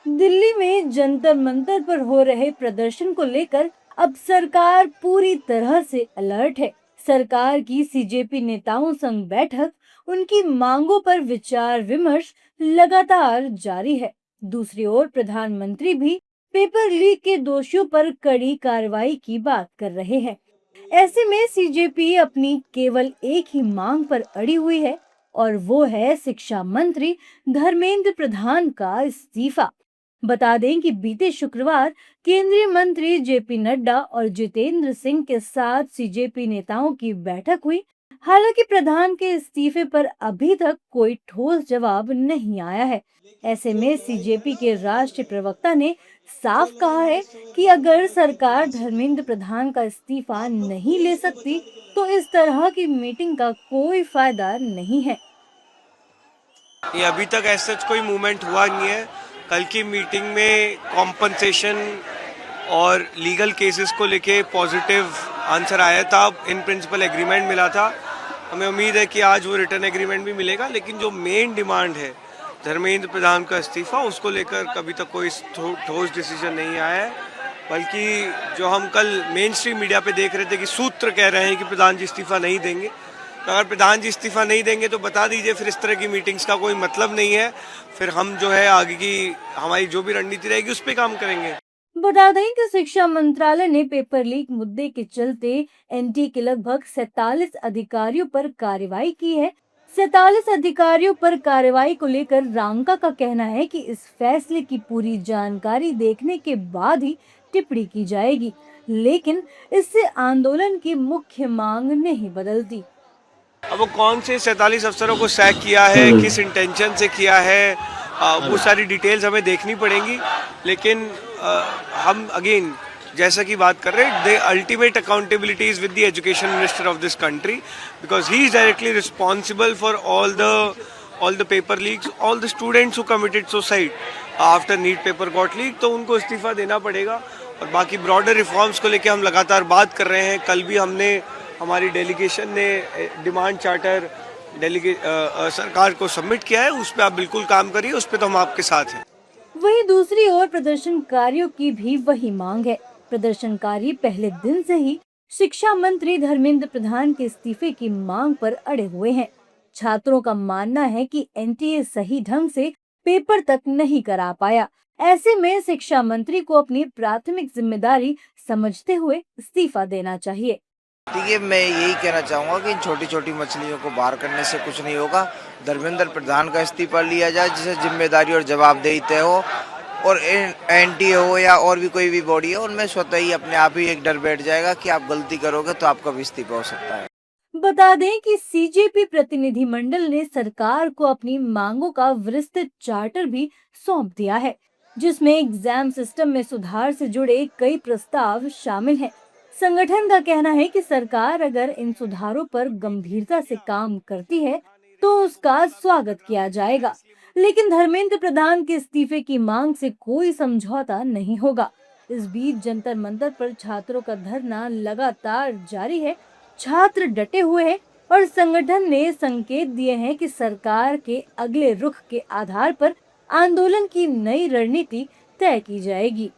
दिल्ली में जंतर मंतर पर हो रहे प्रदर्शन को लेकर अब सरकार पूरी तरह से अलर्ट है। सरकार की सीजेपी नेताओं संग बैठक, उनकी मांगों पर विचार विमर्श लगातार जारी है। दूसरी ओर प्रधानमंत्री भी पेपर लीक के दोषियों पर कड़ी कार्रवाई की बात कर रहे हैं। ऐसे में सीजेपी अपनी केवल एक ही मांग पर अड़ी हुई है, और वो है शिक्षा मंत्री धर्मेंद्र प्रधान का इस्तीफा। बता दें कि बीते शुक्रवार केंद्रीय मंत्री जेपी नड्डा और जितेंद्र सिंह के साथ सीजेपी नेताओं की बैठक हुई। हालांकि प्रधान के इस्तीफे पर अभी तक कोई ठोस जवाब नहीं आया है। ऐसे में सीजेपी के राष्ट्रीय प्रवक्ता ने साफ कहा है कि अगर सरकार धर्मेंद्र प्रधान का इस्तीफा नहीं ले सकती, तो इस तरह की मीटिंग का कोई फायदा नहीं है। ये अभी तक ऐसा कोई मूवमेंट हुआ नहीं है। कल की मीटिंग में कॉम्पनसेशन और लीगल केसेस को लेके पॉजिटिव आंसर आया था, इन प्रिंसिपल एग्रीमेंट मिला था। हमें उम्मीद है कि आज वो रिटर्न एग्रीमेंट भी मिलेगा, लेकिन जो मेन डिमांड है धर्मेंद्र प्रधान का इस्तीफा, उसको लेकर कभी तक कोई ठोस डिसीजन नहीं आया है। बल्कि जो हम कल मेन स्ट्रीम मीडिया पे देख रहे थे कि सूत्र कह रहे हैं कि प्रधान जी इस्तीफा नहीं देंगे, तो अगर प्रधान जी इस्तीफा नहीं देंगे तो बता दीजिए, फिर इस तरह की मीटिंग्स का कोई मतलब नहीं है। फिर हम जो है आगे की हमारी जो भी रणनीति रहेगी उस पर काम करेंगे। बता दें कि शिक्षा मंत्रालय ने पेपर लीक मुद्दे के चलते एनटी के लगभग 47 अधिकारियों पर कार्रवाई की है। 47 अधिकारियों पर कार्रवाई को लेकर रांका का कहना है कि इस फैसले की पूरी जानकारी देखने के बाद ही टिप्पणी की जाएगी, लेकिन इससे आंदोलन की मुख्य मांग नहीं बदलती। अब वो कौन से 47 अफसरों को सैक किया है, किस इंटेंशन से किया है, वो सारी डिटेल्स हमें देखनी पड़ेंगी। लेकिन हम अगेन जैसा कि बात कर रहे हैं, the ultimate accountability is with the education minister of this country, because he is directly responsible for all the paper leaks, all the students who committed suicide after NEET paper got leaked, तो उनको इस्तीफा देना पड़ेगा। और बाकी broader reforms को लेके हम लगातार बात कर रहे हैं। कल भी हमने, हमारी डेलीगेशन ने डिमांड चार्टर सरकार को सबमिट किया है, उस पर आप बिल्कुल काम करिए, उस पर तो हम आपके साथ हैं। वहीं दूसरी ओर प्रदर्शनकारियों की भी वही मांग है। प्रदर्शनकारी पहले दिन से ही शिक्षा मंत्री धर्मेंद्र प्रधान के इस्तीफे की मांग पर अड़े हुए हैं। छात्रों का मानना है कि एनटीए सही ढंग से पेपर तक नहीं करा पाया। ऐसे में शिक्षा मंत्री को अपनी प्राथमिक जिम्मेदारी समझते हुए इस्तीफा देना चाहिए। देखिए, मैं यही कहना चाहूँगा कि इन छोटी छोटी मछलियों को बाहर करने से कुछ नहीं होगा। धर्मेंद्र प्रधान का इस्तीफा लिया जाए, जिसे जिम्मेदारी और जवाबदेही तय हो, और एनटीए हो या और भी कोई भी बॉडी हो, उनमें स्वतः ही अपने आप ही एक डर बैठ जाएगा कि आप गलती करोगे तो आपका भी इस्तीफा हो सकता है। बता दें कि सीजेपी प्रतिनिधिमंडल ने सरकार को अपनी मांगों का विस्तृत चार्टर भी सौंप दिया है, जिसमें एग्जाम सिस्टम में सुधार से जुड़े कई प्रस्ताव शामिल हैं। संगठन का कहना है कि सरकार अगर इन सुधारों पर गंभीरता से काम करती है, तो उसका स्वागत किया जाएगा। लेकिन धर्मेंद्र प्रधान के इस्तीफे की मांग से कोई समझौता नहीं होगा। इस बीच जंतर मंतर पर छात्रों का धरना लगातार जारी है। छात्र डटे हुए हैं और संगठन ने संकेत दिए हैं कि सरकार के अगले रुख के आधार पर आंदोलन की नई रणनीति तय की जाएगी।